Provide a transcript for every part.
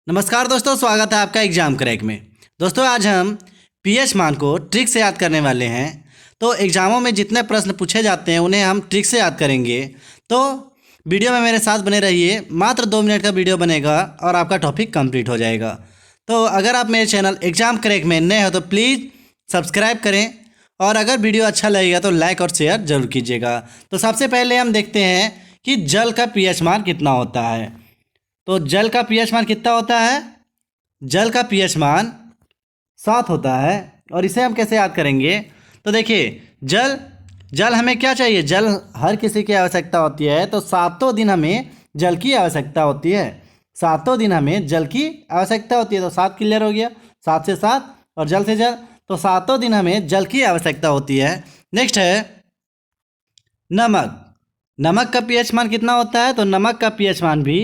नमस्कार दोस्तों, स्वागत है आपका एग्जाम क्रैक में। दोस्तों आज हम पीएच मान को ट्रिक से याद करने वाले हैं। तो एग्जामों में जितने प्रश्न पूछे जाते हैं उन्हें हम ट्रिक से याद करेंगे। तो वीडियो में मेरे साथ बने रहिए। मात्र 2 मिनट का वीडियो बनेगा और आपका टॉपिक कंप्लीट हो जाएगा। तो अगर आप मेरे चैनल एग्जाम क्रैक में नए हो तो प्लीज़ सब्सक्राइब करें और अगर वीडियो अच्छा लगेगा तो लाइक और शेयर जरूर कीजिएगा। तो सबसे पहले हम देखते हैं कि जल का पीएच मान कितना होता है। तो जल का पीएच मान कितना होता है? जल का पीएच मान 7 होता है। और इसे हम कैसे याद करेंगे? तो देखिए, जल जल हमें क्या चाहिए? जल हर किसी की आवश्यकता होती है। तो सातों दिन हमें जल की आवश्यकता होती है। सातों दिन हमें जल की आवश्यकता होती है। तो 7 क्लियर हो गया, 7 से 7 और जल से जल। तो सातों दिन हमें जल की आवश्यकता होती है। नेक्स्ट है नमक। नमक का पीएच मान कितना होता है? तो नमक का पीएच मान भी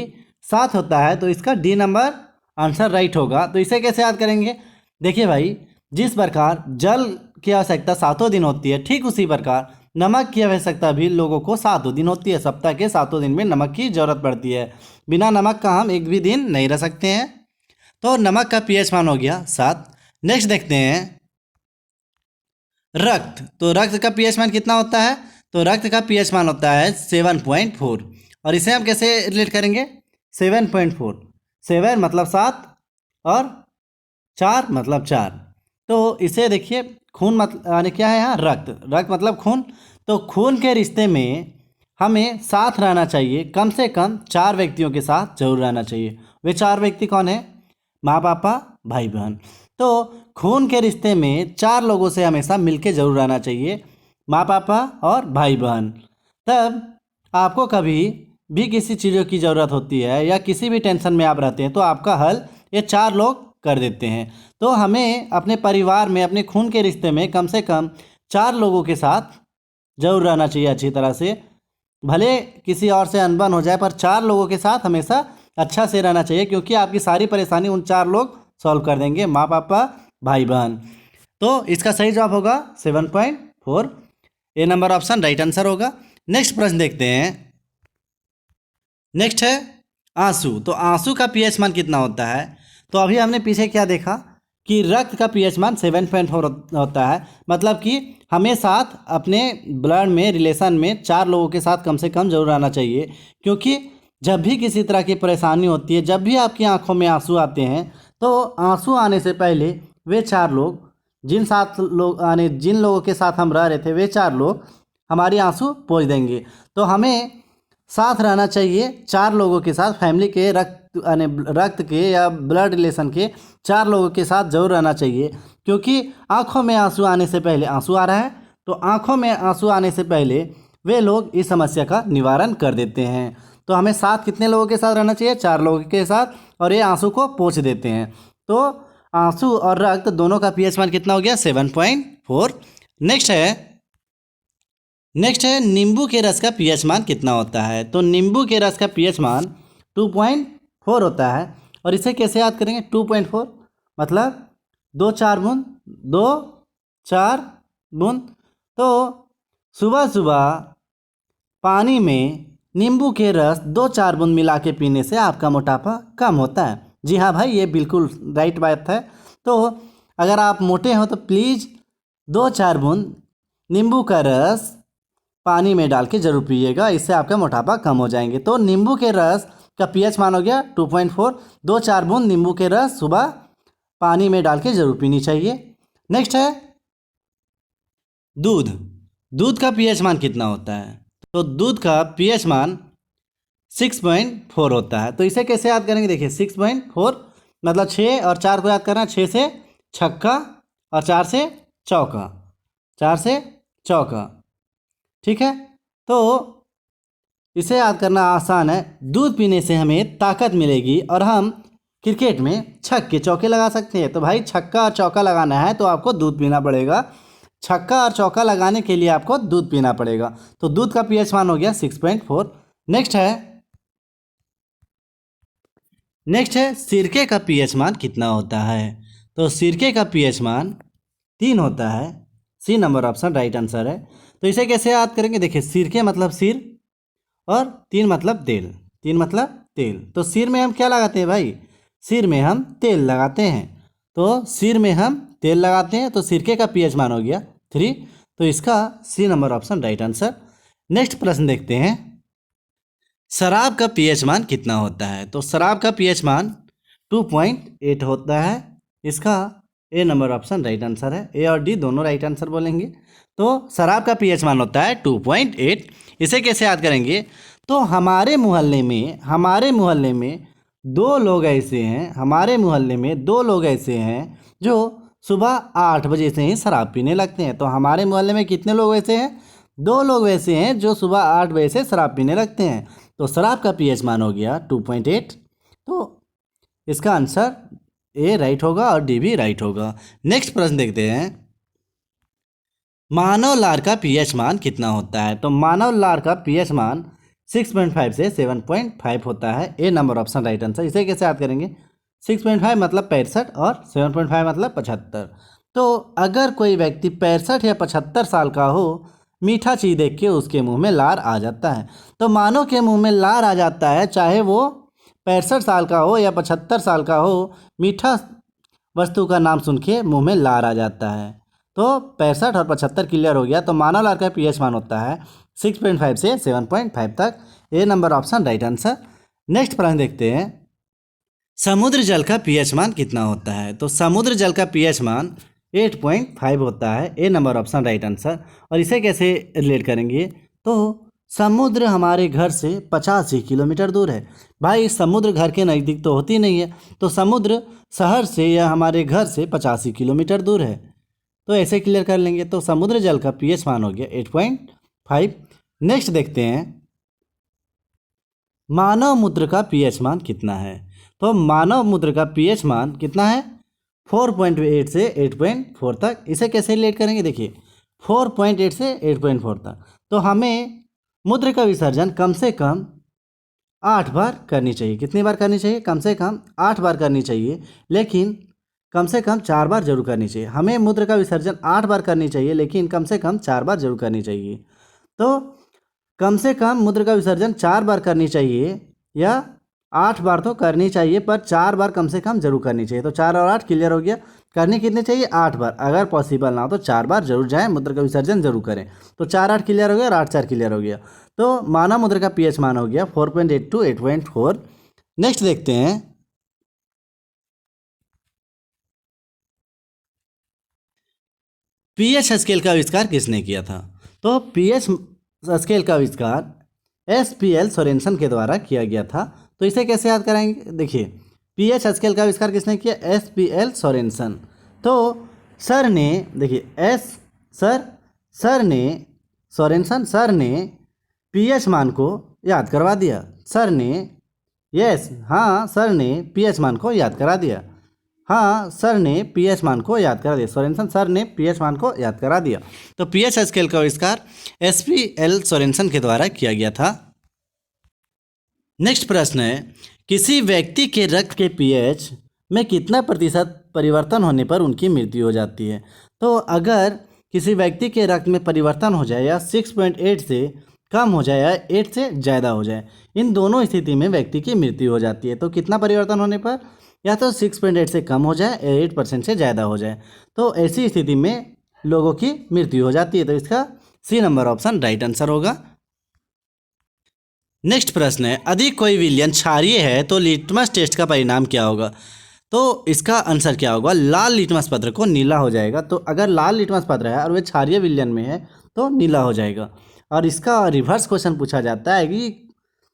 7 होता है। तो इसका डी नंबर आंसर राइट होगा। तो इसे कैसे याद करेंगे? देखिए भाई, जिस प्रकार जल की आवश्यकता सातों दिन होती है, ठीक उसी प्रकार नमक की आवश्यकता भी लोगों को सातों दिन होती है। सप्ताह के सातों दिन में नमक की जरूरत पड़ती है। बिना नमक का हम एक भी दिन नहीं रह सकते हैं। तो नमक का पीएच मान हो गया 7। नेक्स्ट देखते हैं रक्त। तो रक्त का पीएच मान कितना होता है? तो रक्त का पीएच मान होता है 7.4। और इसे हम कैसे रिलेट करेंगे? 7.4, 7 मतलब 7 और 4 मतलब 4। तो इसे देखिए, खून मतलब यानी क्या है यहाँ? रक्त। रक्त मतलब खून। तो खून के रिश्ते में हमें साथ रहना चाहिए। कम से कम 4 व्यक्तियों के साथ जरूर रहना चाहिए। वे 4 व्यक्ति कौन है? माँ पापा, भाई बहन। तो खून के रिश्ते में 4 लोगों से हमेशा मिलके जरूर रहना चाहिए, माँ पापा और भाई बहन। तब आपको कभी भी किसी चीज़ों की ज़रूरत होती है या किसी भी टेंशन में आप रहते हैं तो आपका हल ये 4 लोग कर देते हैं। तो हमें अपने परिवार में, अपने खून के रिश्ते में कम से कम 4 लोगों के साथ जरूर रहना चाहिए अच्छी तरह से। भले किसी और से अनबन हो जाए पर 4 लोगों के साथ हमेशा अच्छा से रहना चाहिए, क्योंकि आपकी सारी परेशानी उन 4 लोग सॉल्व कर देंगे, माँ पापा भाई बहन। तो इसका सही जवाब होगा 7.4। ए नंबर ऑप्शन राइट आंसर होगा। नेक्स्ट प्रश्न देखते हैं। नेक्स्ट है आंसू। तो आंसू का पीएच मान कितना होता है? तो अभी हमने पीछे क्या देखा कि रक्त का पीएच मान 7.4 होता है। मतलब कि हमें साथ अपने ब्लड में, रिलेशन में 4 लोगों के साथ कम से कम जरूर आना चाहिए। क्योंकि जब भी किसी तरह की परेशानी होती है, जब भी आपकी आंखों में आंसू आते हैं, तो आंसू आने से पहले वे 4 लोग, जिन लोगों के साथ हम रह रहे थे, वे 4 लोग हमारी आंसू पोंछ देंगे। तो हमें साथ रहना चाहिए 4 लोगों के साथ। फैमिली के रक्त के या ब्लड रिलेशन के 4 लोगों के साथ जरूर रहना चाहिए। क्योंकि आंखों में आंसू आने से पहले, आंसू आ रहा है तो आंखों में आंसू आने से पहले वे लोग इस समस्या का निवारण कर देते हैं। तो हमें साथ कितने लोगों के साथ रहना चाहिए? 4 लोगों के साथ। और ये आंसू को पोंछ देते हैं। तो आंसू और रक्त दोनों का पीएच मान कितना हो गया? 7.4। नेक्स्ट है नींबू के रस का पीएच मान कितना होता है? तो नींबू के रस का पीएच मान 2.4 होता है। और इसे कैसे याद करेंगे? 2.4 मतलब 2-4 बूंद, 2-4 बूंद। तो सुबह सुबह पानी में नींबू के रस 2-4 बूंद मिला के पीने से आपका मोटापा कम होता है। जी हाँ भाई, ये बिल्कुल राइट बात है। तो अगर आप मोटे हो तो प्लीज़ 2-4 बूंद नींबू का रस पानी में डाल के जरूर पिएगा। इससे आपका मोटापा कम हो जाएंगे। तो नींबू के रस का पीएच मान हो गया 2.4। 2-4 बूंद नींबू के रस सुबह पानी में डाल के जरूर पीनी चाहिए। नेक्स्ट है दूध। दूध का पीएच मान कितना होता है? तो दूध का पीएच मान 6.4 होता है। तो इसे कैसे याद करेंगे? देखिए, 6.4 मतलब 6 और 4 को याद करना। 6 से छक्का और 4 से चौका, 4 से चौका। ठीक है, तो इसे याद करना आसान है। दूध पीने से हमें ताकत मिलेगी और हम क्रिकेट में छक्के चौके लगा सकते हैं। तो भाई, छक्का और चौका लगाना है तो आपको दूध पीना पड़ेगा। छक्का और चौका लगाने के लिए आपको दूध पीना पड़ेगा। तो दूध का पीएच मान हो गया 6.4। नेक्स्ट है सिरके का पीएच मान कितना होता है? तो सिरके का पीएच मान 3 होता है। C number option right answer है। तो इसे कैसे याद करेंगे? देखिए, सिरके मतलब सिर और 3 मतलब तेल। 3 मतलब तेल। तो सिर में हम क्या लगाते हैं भाई? सिर में हम तेल लगाते हैं। तो सिर में हम तेल लगाते हैं, तो सिरके का पीएच मान हो गया 3। तो इसका C number option right answer. Next प्रश्न देखते हैं, शराब का पीएच मान कितना होता है? तो शराब का पीएच मान 2.8 होता है। इसका ए नंबर ऑप्शन राइट आंसर है। ए और डी दोनों राइट आंसर बोलेंगे। तो शराब का पीएच मान होता है 2.8। इसे कैसे याद करेंगे? तो हमारे मोहल्ले में दो लोग ऐसे हैं, जो सुबह 8 बजे से ही शराब पीने लगते हैं। तो हमारे मोहल्ले में कितने लोग ऐसे हैं? 2 लोग वैसे हैं जो सुबह 8 बजे से शराब पीने लगते हैं। तो शराब का पीएच मान हो गया 2.8। तो इसका आंसर ए राइट होगा और डी भी राइट होगा। नेक्स्ट प्रश्न देखते हैं, मानव लार का पीएच मान कितना होता है? तो मानव लार का पीएच मान 6.5 से 7.5 होता है। ए नंबर ऑप्शन राइट आंसर। इसे कैसे याद करेंगे? 6.5 मतलब 65 और 7.5 मतलब 75। तो अगर कोई व्यक्ति 65 या 75 साल का हो, मीठा चीज़ देख के उसके मुंह में लार आ जाता है। तो मानव के मुंह में लार आ जाता है, चाहे वो 65 साल का हो या 75 साल का हो, मीठा वस्तु का नाम सुन के मुँह में लार आ जाता है। तो 65 और 75 क्लियर हो गया। तो मानव लार का पीएच मान होता है 6.5 से 7.5 तक। A number option right answer. Next प्रश्न देखते हैं, समुद्र जल का पीएच मान कितना होता है? तो समुद्र जल का पीएच मान 8.5 होता है। ए नंबर ऑप्शन राइट आंसर। और इसे कैसे रिलेट करेंगे? तो समुद्र हमारे घर से 85 किलोमीटर दूर है। भाई समुद्र घर के नज़दीक तो होती नहीं है, तो समुद्र शहर से या हमारे घर से 85 किलोमीटर दूर है। तो ऐसे क्लियर कर लेंगे। तो समुद्र जल का पीएच मान हो गया 8.5। नेक्स्ट देखते हैं, मानव मूत्र का पीएच मान कितना है? तो मानव मूत्र का पीएच मान कितना है? 4.8 से 8.4 तक। इसे कैसे रिलेट करेंगे? देखिए 4.8 से 8.4 तक। तो हमें मूत्र का विसर्जन कम से कम 8 बार करनी चाहिए। कितनी बार करनी चाहिए? कम से कम 8 बार करनी चाहिए, लेकिन कम से कम 4 बार जरूर करनी चाहिए। हमें मूत्र का विसर्जन 8 बार करनी चाहिए, लेकिन कम से कम 4 बार जरूर करनी चाहिए। तो कम से कम मूत्र का विसर्जन 4 बार करनी चाहिए, या 8 बार तो करनी चाहिए, पर 4 बार कम से कम जरूर करनी चाहिए। तो 4 और 8 क्लियर हो गया। करनी कितनी चाहिए? 8 बार। अगर पॉसिबल ना हो तो 4 बार जरूर जाएं, मूत्र का विसर्जन जरूर करें। तो 4-8 क्लियर हो गया और 8-4 क्लियर हो गया। तो मानव मूत्र का पीएच मान हो गया 4.8 to 8.4। नेक्स्ट देखते हैं, पीएच स्केल का आविष्कार किसने किया था? तो पीएच स्केल का आविष्कार SPL सोरेनसन के द्वारा किया गया था। तो इसे कैसे याद कराएंगे? देखिए पीएच स्केल का आविष्कार किसने किया? SPL Sorensen. तो सर ने, देखिए सोरेनसन सर ने पीएच मान को याद करवा दिया। सर ने पीएच मान को याद करा दिया। सोरेनसन सर ने पीएच मान को याद करा दिया। तो पीएच स्केल का आविष्कार SPL सोरेनसन के द्वारा किया गया था। नेक्स्ट प्रश्न है, किसी व्यक्ति के रक्त के पीएच में कितना प्रतिशत परिवर्तन होने पर उनकी मृत्यु हो जाती है? तो अगर किसी व्यक्ति के रक्त में परिवर्तन हो जाए, या 6.8 से कम हो जाए या 8 से ज़्यादा हो जाए, इन दोनों स्थिति में व्यक्ति की मृत्यु हो जाती है। तो कितना परिवर्तन होने पर? या तो 6.8 से कम हो जाए या 8% से ज़्यादा हो जाए। तो ऐसी स्थिति में लोगों की मृत्यु हो जाती है। तो इसका C number option right answer होगा। नेक्स्ट प्रश्न है, अधिक कोई विलयन क्षारीय है तो लिटमस टेस्ट का परिणाम क्या होगा? तो इसका आंसर क्या होगा? लाल लिटमस पत्र को नीला हो जाएगा। तो अगर लाल लिटमस पत्र है और वह क्षारीय विलयन में है तो नीला हो जाएगा। और इसका रिवर्स क्वेश्चन पूछा जाता है कि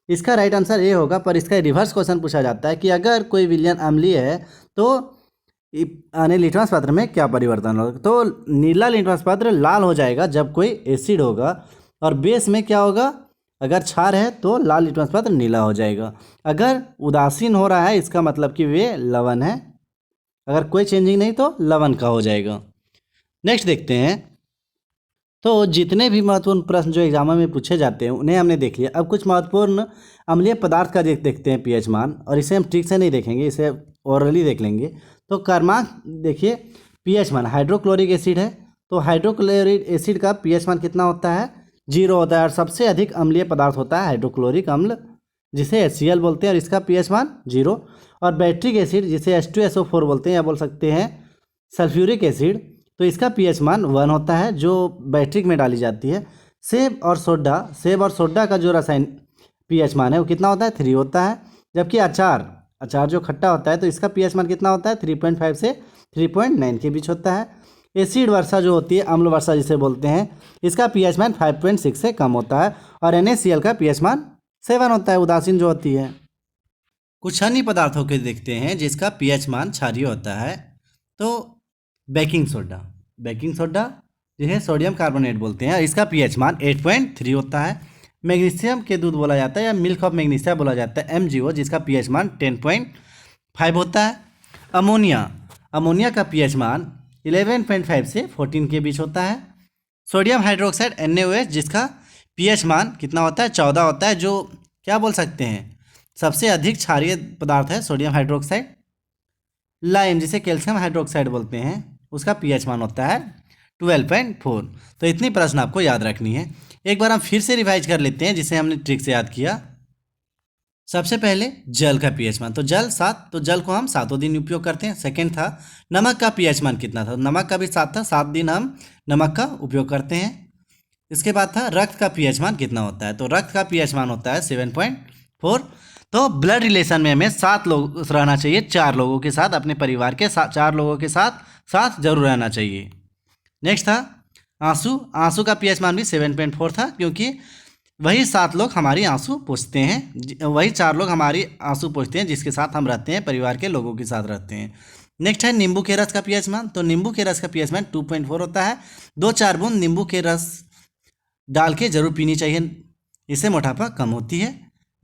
इसका राइट आंसर ए होगा, पर इसका रिवर्स क्वेश्चन पूछा जाता है कि अगर कोई विलयन अम्लीय है तो आने लिटमस पत्र में क्या परिवर्तन होगा? तो नीला लिटमस पत्र लाल हो जाएगा जब कोई एसिड होगा, और बेस में क्या होगा? अगर क्षार है तो लाल लिटमस पत्र नीला हो जाएगा। अगर उदासीन हो रहा है इसका मतलब कि वे लवण है। अगर कोई चेंजिंग नहीं तो लवण का हो जाएगा। नेक्स्ट देखते हैं, तो जितने भी महत्वपूर्ण प्रश्न जो एग्जाम में पूछे जाते हैं उन्हें हमने देख लिया। अब कुछ महत्वपूर्ण अम्लीय पदार्थ का देखते हैं पीएच मान, और इसे हम ठीक से नहीं देखेंगे, इसे ओरली देख लेंगे। तो क्रमांक देखिए, पीएच मान हाइड्रोक्लोरिक एसिड है, तो हाइड्रोक्लोरिक एसिड का पीएच मान कितना होता है? 0 होता है। और सबसे अधिक अम्लीय पदार्थ होता है हाइड्रोक्लोरिक अम्ल। जिसे HCl बोलते हैं और इसका pH मान 0। और बैट्रिक एसिड जिसे H2SO4 बोलते हैं या बोल सकते हैं सल्फ्यूरिक एसिड, तो इसका pH मान 1 होता है जो बैट्रिक में डाली जाती है। सेब और सोडा का जो रासायन pH मान है वो कितना होता है 3 होता है। जबकि अचार जो खट्टा होता है तो इसका pH मान कितना होता है 3.5 से 3.9 के बीच होता है। एसिड वर्षा जो होती है, अम्ल वर्षा जिसे बोलते हैं, इसका pH मान 5.6 से कम होता है। और NaCl का pH मान 7 होता है, उदासीन जो होती है। कुछ अन्य पदार्थों के देखते हैं जिसका pH मान क्षारीय होता है। तो बेकिंग सोडा जिसे सोडियम कार्बोनेट बोलते हैं, इसका pH मान 8.3 होता है। मैग्नीशियम के दूध बोला जाता है या मिल्क ऑफ मैग्नीशिया बोला जाता है MgO, जिसका pH मान 10.5 होता है। अमोनिया का pH मान 11.5 से 14 के बीच होता है। सोडियम हाइड्रोक्साइड NaOH, जिसका pH मान कितना होता है 14 होता है, जो क्या बोल सकते हैं सबसे अधिक क्षारीय पदार्थ है सोडियम हाइड्रोक्साइड। लाइम जिसे कैल्शियम हाइड्रोक्साइड बोलते हैं, उसका pH मान होता है 12.4। तो इतनी प्रश्न आपको याद रखनी है। एक बार हम फिर से रिवाइज कर लेते हैं जिसे हमने ट्रिक से याद किया। सबसे पहले जल का pH मान, तो जल को हम 7 दिन उपयोग करते हैं। सेकंड था नमक का pH मान कितना था, नमक का भी 7 था, 7 दिन हम नमक का उपयोग करते हैं। इसके बाद था रक्त का pH मान कितना होता है, तो रक्त का pH मान होता है 7.4। तो ब्लड रिलेशन में हमें 7 लोग रहना चाहिए, 4 लोगों के साथ, अपने परिवार के 4 लोगों के साथ जरूर रहना चाहिए। नेक्स्ट था आंसू का pH मान भी 7.4 था, क्योंकि वही 7 लोग हमारी आंसू पूछते हैं, वही 4 लोग हमारी आंसू पूछते हैं जिसके साथ हम रहते हैं, परिवार के लोगों के साथ रहते हैं। नेक्स्ट है नींबू के रस का pH मान, तो नींबू के रस का pH मान 2.4 होता है। 2-4 बूंद नींबू के रस डाल के जरूर पीनी चाहिए, इससे मोटापा कम होती है।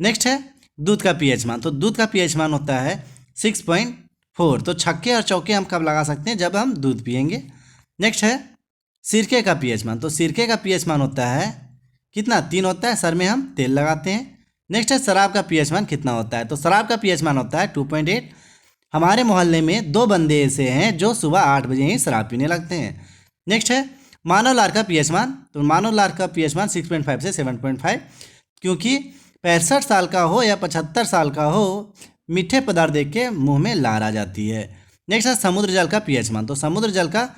नेक्स्ट है दूध का pH मान, तो दूध का pH मान होता है 6.4। तो छक्के और चौके हम कब लगा सकते हैं, जब हम दूध पियेंगे। नेक्स्ट है सिरके का pH मान, तो सिरके का pH मान होता है कितना 3 होता है, सर में हम तेल लगाते हैं। नेक्स्ट है शराब का pH मान कितना होता है, तो शराब का pH मान होता है 2.8। हमारे मोहल्ले में 2 बंदे ऐसे हैं जो सुबह 8 बजे ही शराब पीने लगते हैं। नेक्स्ट है मानव लार का pH मान, तो मानव लार का pH मान 6.5 से 7.5, क्योंकि 65 साल का हो या 75 साल का हो, मीठे पदार्थ देख के मुँह में लार आ जाती है। नेक्स्ट है समुद्र जल का pH मान, तो समुद्र जल का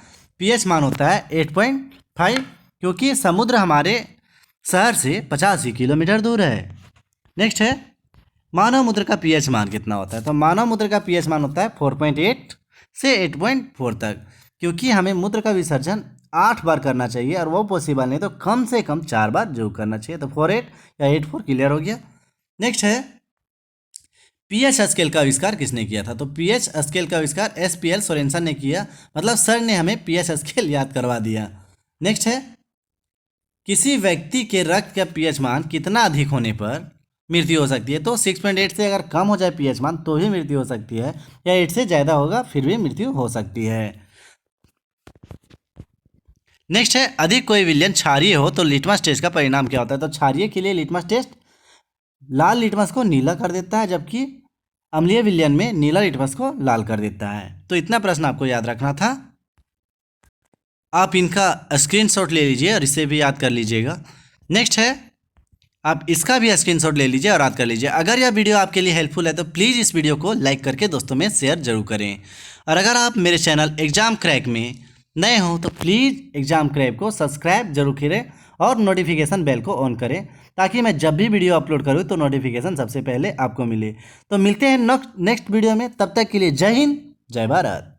pH मान होता है 8.5, क्योंकि समुद्र हमारे शहर से 85 किलोमीटर दूर है। नेक्स्ट है मानव मूत्र का pH मान कितना होता है, तो मानव मूत्र का pH मान होता है 4.8 से 8.4 तक, क्योंकि हमें मूत्र का विसर्जन 8 बार करना चाहिए और वो पॉसिबल नहीं तो कम से कम 4 बार जरूर करना चाहिए। तो 4.8 या 8.4 क्लियर हो गया। नेक्स्ट है pH स्केल का आविष्कार किसने किया था, तो pH स्केल का आविष्कार SPL सोरेनसन ने किया, मतलब सर ने हमें pH स्केल याद करवा दिया। नेक्स्ट है किसी व्यक्ति के रक्त का pH मान कितना अधिक होने पर मृत्यु हो सकती है, तो 6.8 से अगर कम हो जाए pH मान तो ही मृत्यु हो सकती है, या 8 से ज़्यादा होगा फिर भी मृत्यु हो सकती है। नेक्स्ट है अधिक कोई विलयन क्षारीय हो तो लिटमस टेस्ट का परिणाम क्या होता है, तो क्षारीय के लिए लिटमस टेस्ट लाल लिटमस को नीला कर देता है, जबकि अम्लीय विलयन में नीला लिटमस को लाल कर देता है। तो इतना प्रश्न आपको याद रखना था। आप इनका स्क्रीनशॉट ले लीजिए और इसे भी याद कर लीजिएगा। नेक्स्ट है आप इसका भी स्क्रीनशॉट ले लीजिए और याद कर लीजिए। अगर यह वीडियो आपके लिए हेल्पफुल है तो प्लीज़ इस वीडियो को लाइक करके दोस्तों में शेयर जरूर करें। और अगर आप मेरे चैनल एग्जाम क्रैक में नए हो तो प्लीज़ एग्जाम क्रैक को सब्सक्राइब जरूर करें और नोटिफिकेशन बेल को ऑन करें, ताकि मैं जब भी वीडियो अपलोड करूँ तो नोटिफिकेशन सबसे पहले आपको मिले। तो मिलते हैं नेक्स्ट वीडियो में, तब तक के लिए जय हिंद जय भारत।